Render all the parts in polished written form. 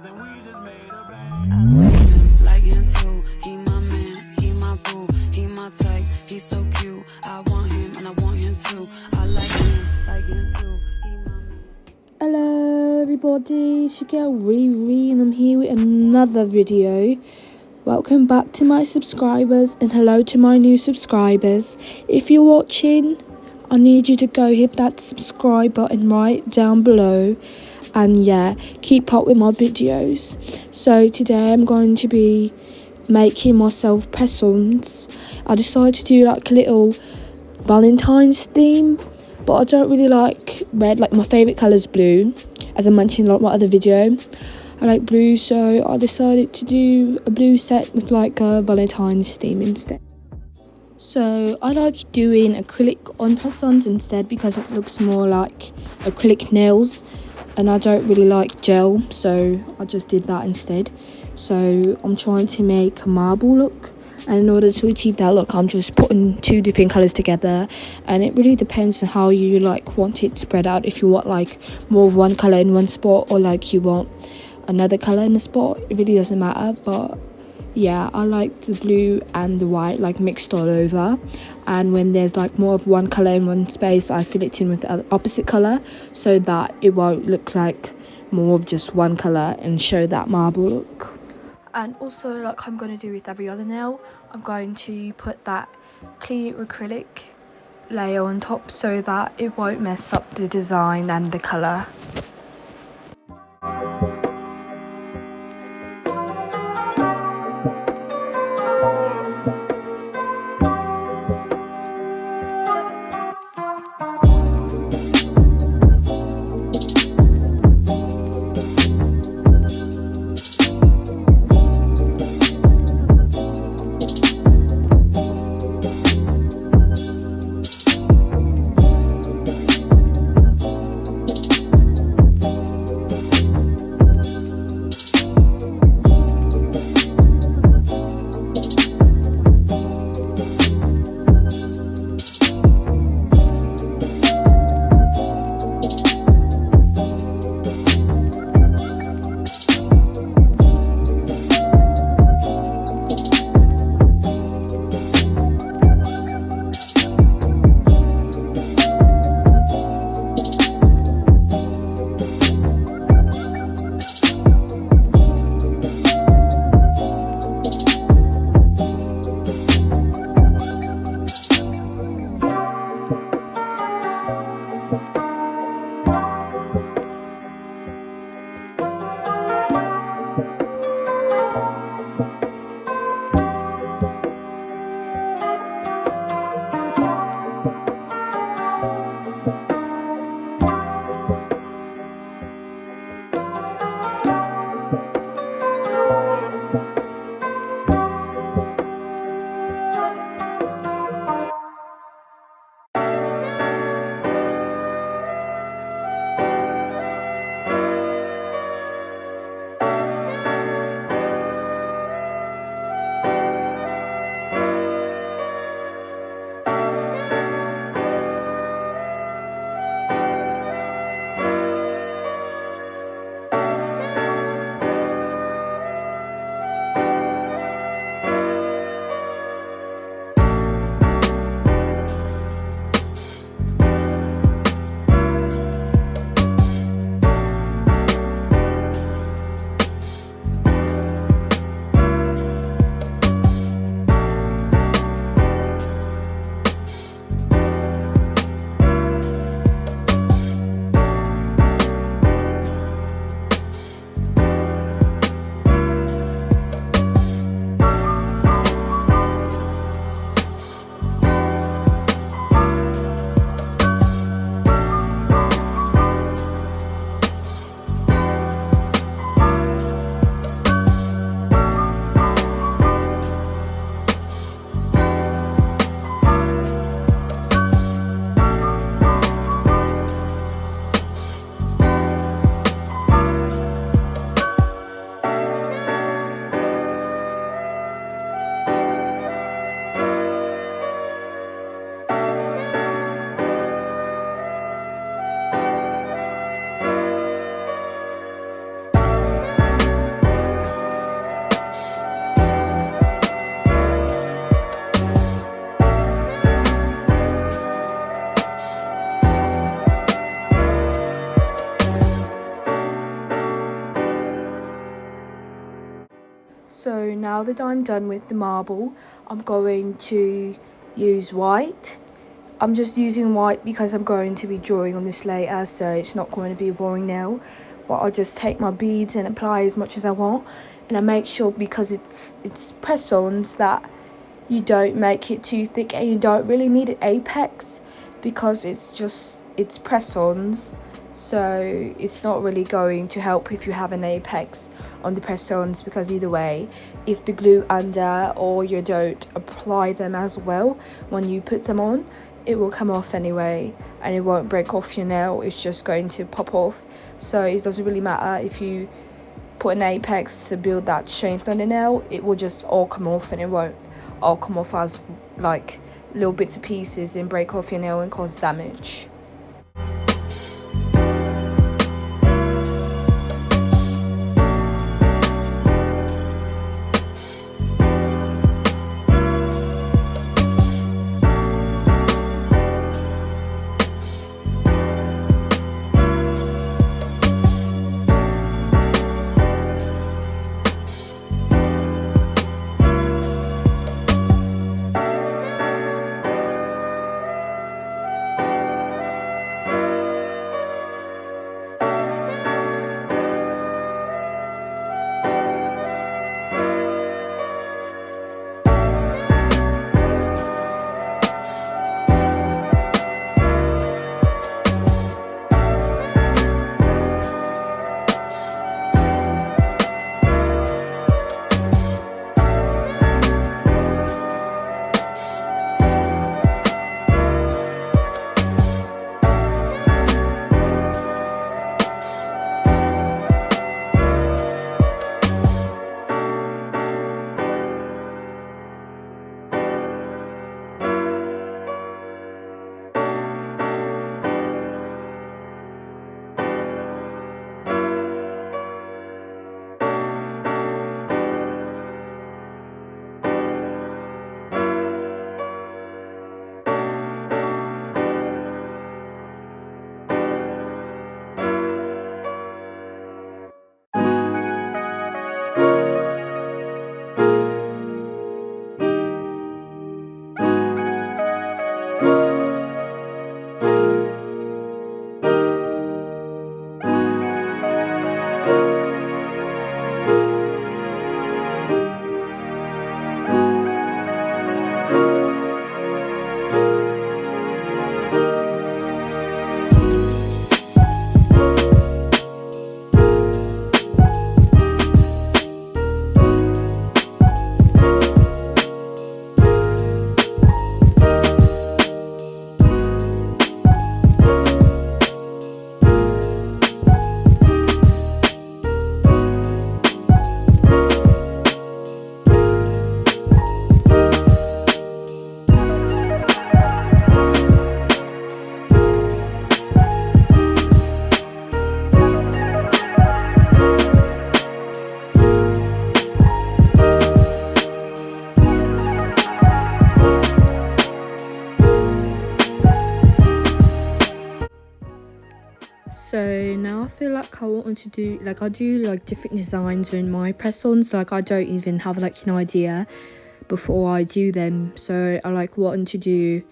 Like him too, he my man, he my boo, he my type, he's so cute. I want him and I want him too. I like him too, he my man. Hello everybody, it's your girl Riri and I'm here with another video. Welcome back to my subscribers and hello to my new subscribers. If you're watching, I need you to go hit that subscribe button right down below. And yeah, keep up with my videos. So today I'm going to be making myself press-ons. I decided to do like a little Valentine's theme, but I don't really like red. Like my favourite colour is blue, as I mentioned in like my other video. I like blue, so I decided to do a blue set with like a Valentine's theme instead. So I like doing acrylic on press-ons instead because it looks more like acrylic nails, and I don't really like gel, so I just did that instead. So I'm trying to make a marble look, and in order to achieve that look I'm just putting two different colours together, and it really depends on how you like want it spread out. If you want like more of one colour in one spot or like you want another colour in a spot, it really doesn't matter. But yeah, I like the blue and the white like mixed all over, and when there's like more of one colour in one space I fill it in with the opposite colour so that it won't look like more of just one colour and show that marble look. And also, like I'm going to do with every other nail, I'm going to put that clear acrylic layer on top so that it won't mess up the design and the colour. So now that I'm done with the marble, I'm going to use white. I'm just using white because I'm going to be drawing on this later, so it's not going to be boring now. But I'll just take my beads and apply as much as I want, and I make sure, because it's press-ons, that you don't make it too thick, and you don't really need an apex because it's press-ons, so it's not really going to help if you have an apex on the press-ons, because either way, if the glue under or you don't apply them as well when you put them on, it will come off anyway and it won't break off your nail. It's just going to pop off. So it doesn't really matter if you put an apex to build that strength on the nail. It will just all come off, and it won't all come off as like little bits of pieces and break off your nail and cause damage. So now I feel like I want to do, like, I do like different designs in my press-ons. Like, I don't even have like an idea before I do them. So I like wanting to do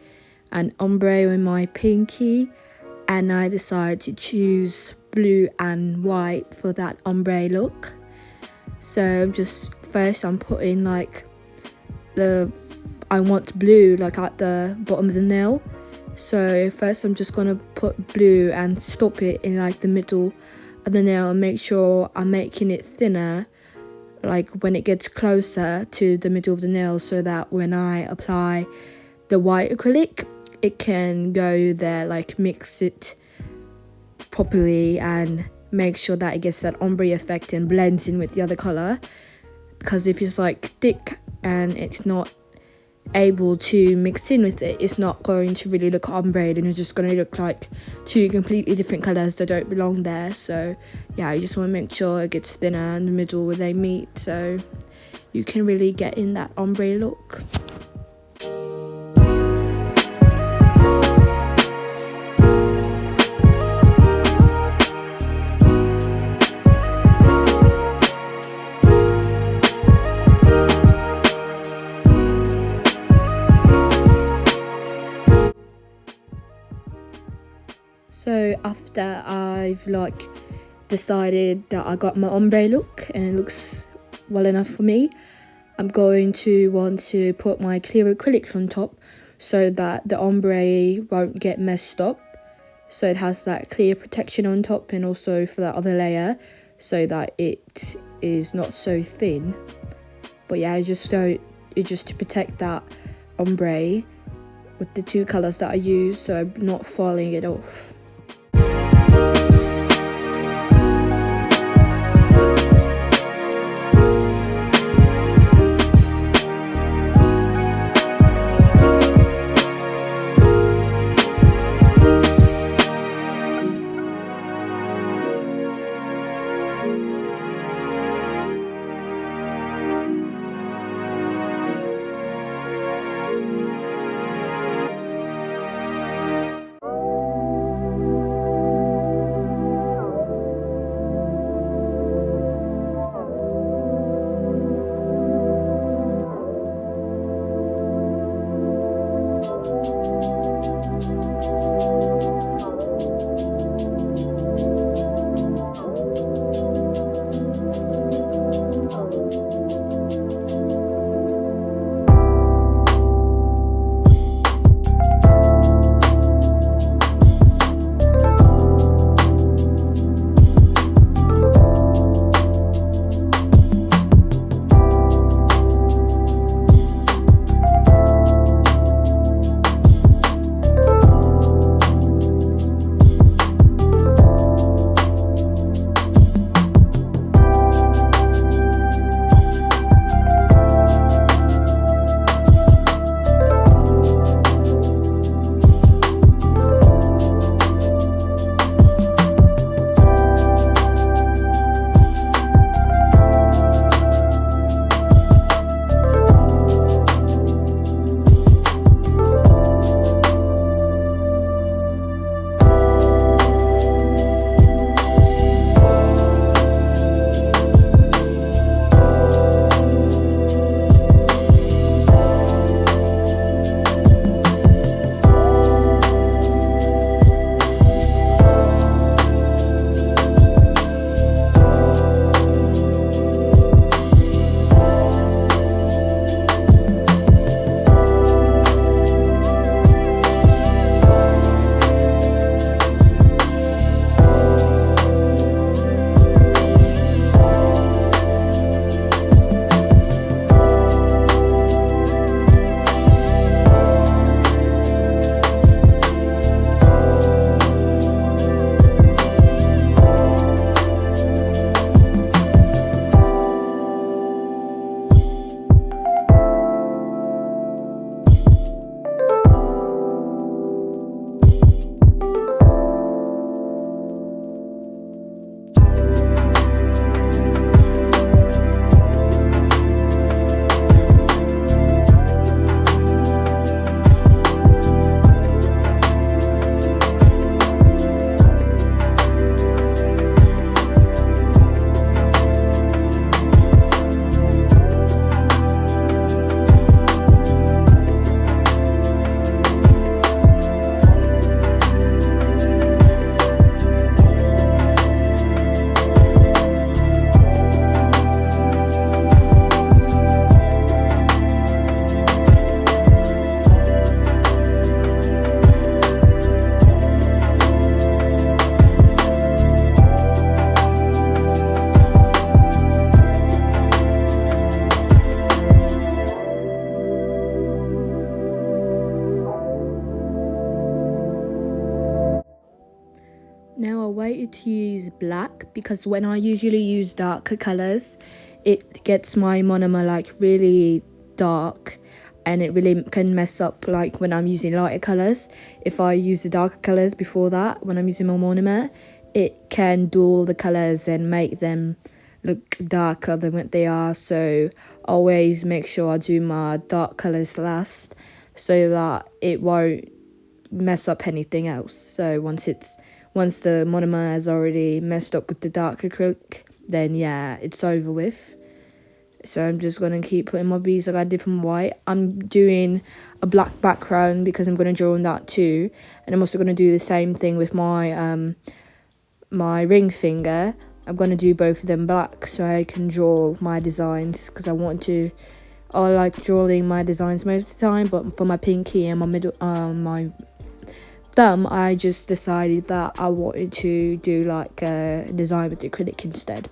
an ombre with my pinky, and I decided to choose blue and white for that ombre look. So just first I'm putting like I want blue like at the bottom of the nail. So first I'm just gonna put blue and stop it in like the middle of the nail and make sure I'm making it thinner like when it gets closer to the middle of the nail, so that when I apply the white acrylic, it can go there, like mix it properly and make sure that it gets that ombre effect and blends in with the other colour. Because if it's like thick and it's not able to mix in with it, it's not going to really look ombre, and it's just going to look like two completely different colours that don't belong there. So yeah, you just want to make sure it gets thinner in the middle where they meet, so you can really get in that ombre look. that I've like decided that I got my ombre look and it looks well enough for me, I'm going to want to put my clear acrylics on top so that the ombre won't get messed up. So it has that clear protection on top, and also for that other layer so that it is not so thin. But yeah, it's just to protect that ombre with the two colours that I use, so I'm not falling it off. Now I waited to use black because when I usually use darker colours, it gets my monomer like really dark, and it really can mess up like when I'm using lighter colours. If I use the darker colours before that, when I'm using my monomer, it can dull the colours and make them look darker than what they are. So always make sure I do my dark colours last so that it won't mess up anything else. So once the monomer has already messed up with the dark acrylic, then yeah, it's over with. So I'm just going to keep putting my beads like I did from white. I'm doing a black background because I'm going to draw on that too. And I'm also going to do the same thing with my my ring finger, I'm going to do both of them black so I can draw my designs, because I like drawing my designs most of the time, but for my pinky and my thumb, I just decided that I wanted to do like a design with acrylic instead.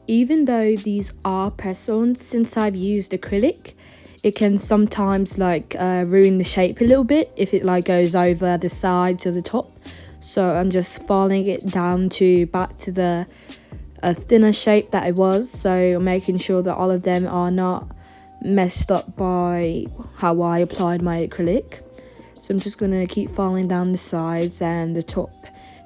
Even though these are press-ons, since I've used acrylic, it can sometimes like ruin the shape a little bit if it like goes over the sides or the top. So I'm just filing it down back to the thinner shape that it was. So I'm making sure that all of them are not messed up by how I applied my acrylic. So I'm just gonna keep filing down the sides and the top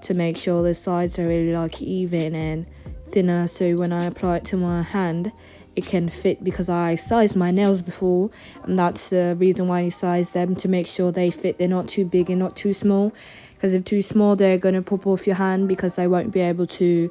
to make sure the sides are really like even and thinner, so when I apply it to my hand it can fit, because I sized my nails before, and that's the reason why you size them, to make sure they fit. They're not too big and not too small, because if too small they're going to pop off your hand because they won't be able to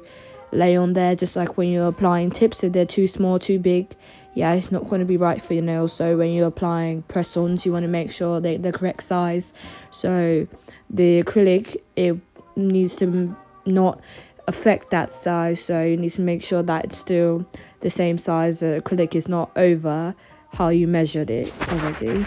lay on there, just like when you're applying tips. If they're too small, too big, yeah, it's not going to be right for your nails. So when you're applying press-ons, you want to make sure they're the correct size. So the acrylic, it needs to not affect that size, so you need to make sure that it's still the same size. The acrylic is not over how you measured it already.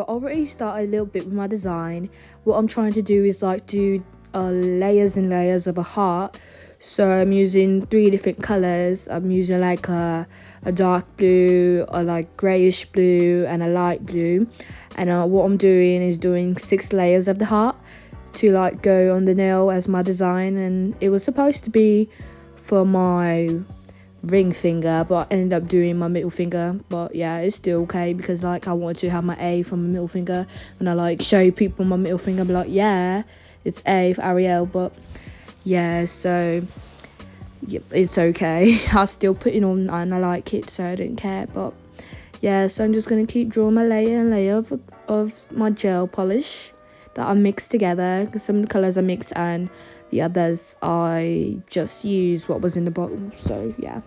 I already started a little bit with my design. What I'm trying to do is like do layers and layers of a heart. So I'm using 3 different colors. I'm using like a dark blue, a like grayish blue, and a light blue. And what I'm doing is doing 6 layers of the heart to like go on the nail as my design. And it was supposed to be for my ring finger, but I ended up doing my middle finger. But yeah, it's still okay because like I wanted to have my A from my middle finger. When I like show people my middle finger, I'll be like, yeah, it's A for Ariel. But yeah, so yep, it's okay. I still put it on and I like it, so I don't care. But yeah, so I'm just gonna keep drawing my layer and layer of my gel polish that I mixed together, because some of the colours I mixed and the others I just used what was in the bottle. So yeah.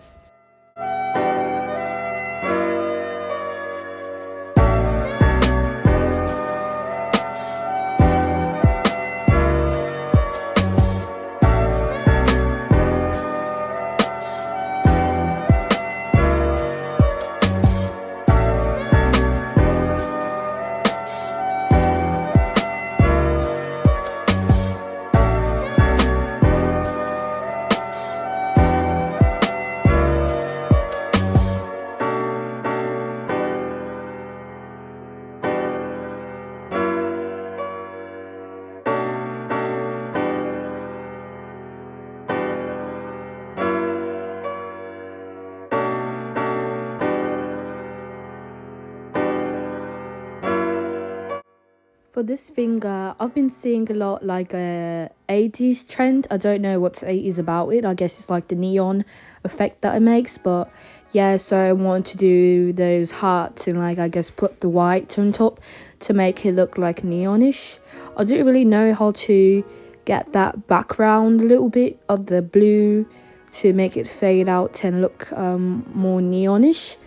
For this finger, I've been seeing a lot like a 80s trend. I don't know what's 80s about it. I guess it's like the neon effect that it makes. But yeah, so I want to do those hearts and like I guess put the white on top to make it look like neonish. I didn't really know how to get that background a little bit of the blue to make it fade out and look more neonish.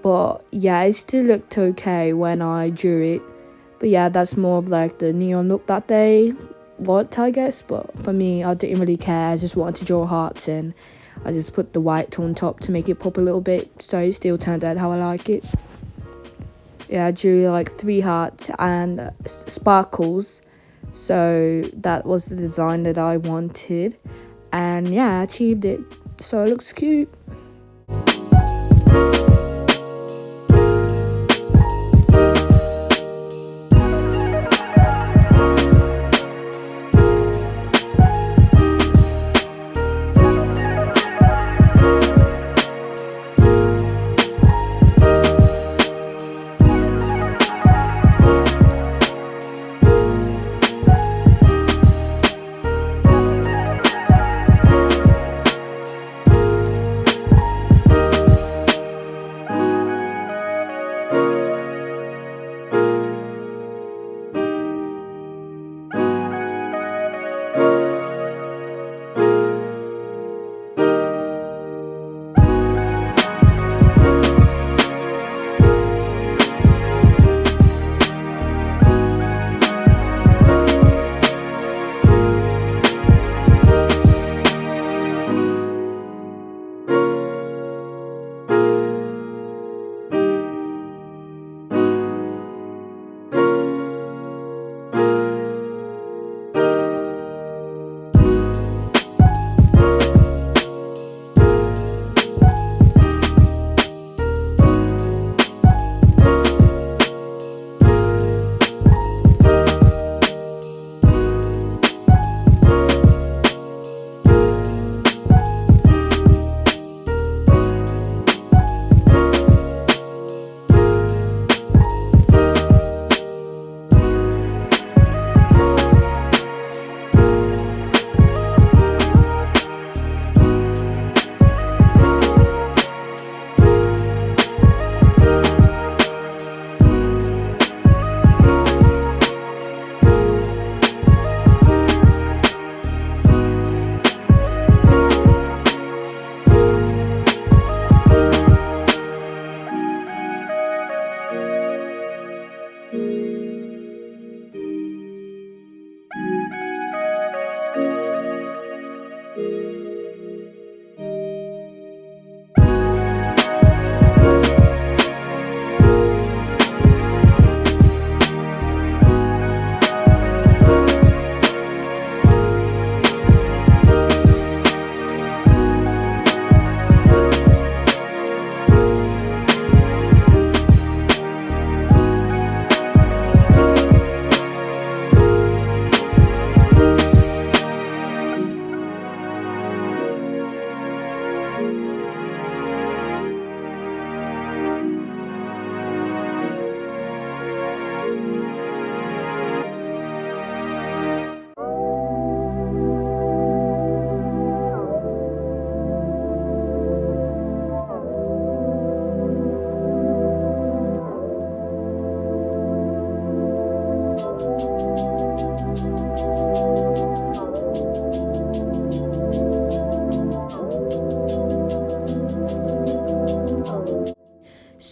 But yeah, it still looked okay when I drew it. But yeah, that's more of like the neon look that they want, I guess. But for me, I didn't really care. I just wanted to draw hearts and I just put the white on top to make it pop a little bit. So it still turned out how I like it. Yeah, I drew like 3 hearts and sparkles. So that was the design that I wanted. And yeah, I achieved it. So it looks cute.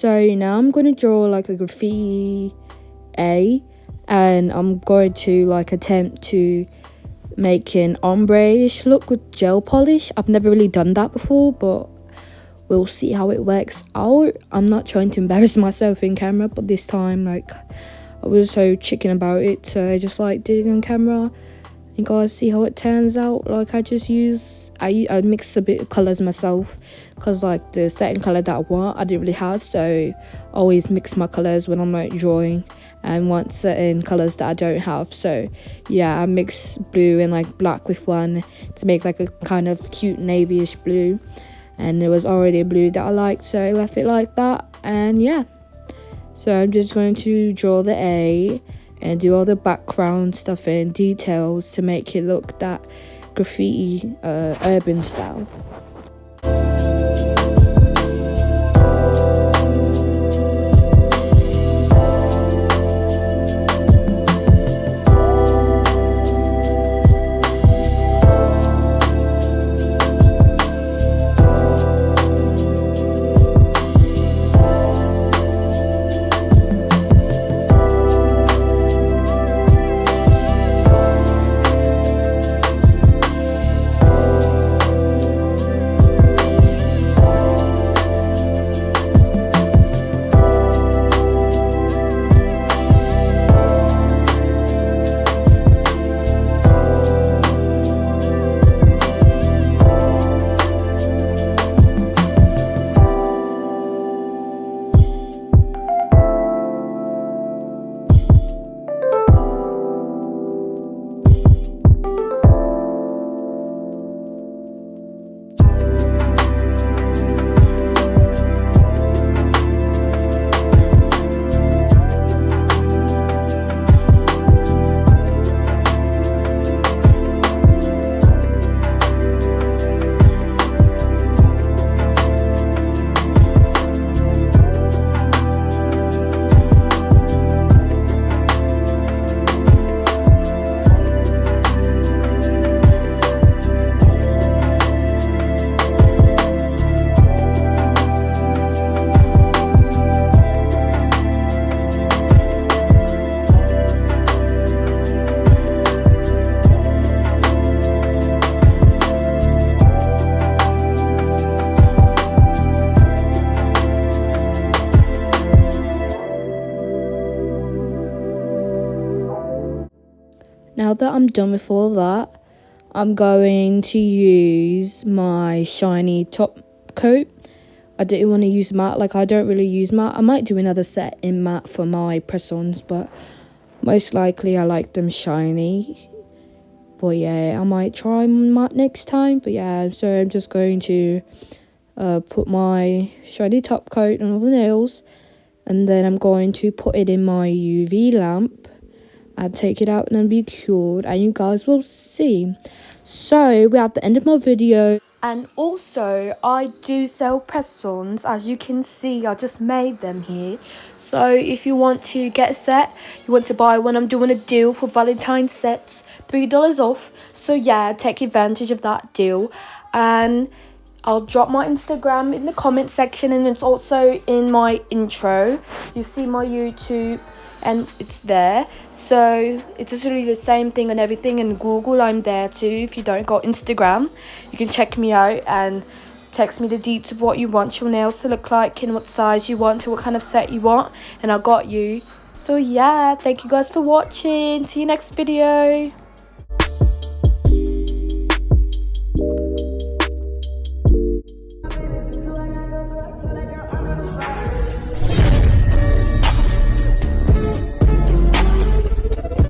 So now I'm going to draw like a graffiti A, and I'm going to like attempt to make an ombre-ish look with gel polish. I've never really done that before, but we'll see how it works out. I'm not trying to embarrass myself in camera, but this time like I was so chicken about it, so I just like did it on camera. You guys see how it turns out. Like I mixed a bit of colours myself, because like the certain colour that I want I didn't really have, so I always mix my colours when I'm like drawing, and want certain colours that I don't have. So yeah, I mixed blue and like black with one to make like a kind of cute navy-ish blue, and there was already a blue that I liked, so I left it like that. And yeah, so I'm just going to draw the A and do all the background stuff and details to make it look that graffiti urban style. Now that I'm done with all that, I'm going to use my shiny top coat. I didn't want to use matte, like I don't really use matte. I might do another set in matte for my press-ons, but most likely I like them shiny. But yeah, I might try matte next time. But yeah, so I'm just going to put my shiny top coat on all the nails, and then I'm going to put it in my UV lamp and take it out and then be cured, and you guys will see. So we're at the end of my video, and also I do sell press-ons. As you can see, I just made them here. So if you want to get a set, you want to buy one, I'm doing a deal for Valentine sets, $3 off. So yeah, take advantage of that deal, and I'll drop my Instagram in the comment section, and it's also in my intro. You see my YouTube and it's there, so it's just really the same thing and everything. And Google, I'm there too. If you don't got Instagram, you can check me out and text me the deets of what you want your nails to look like and what size you want and what kind of set you want, and I got you. So yeah, thank you guys for watching. See you next video.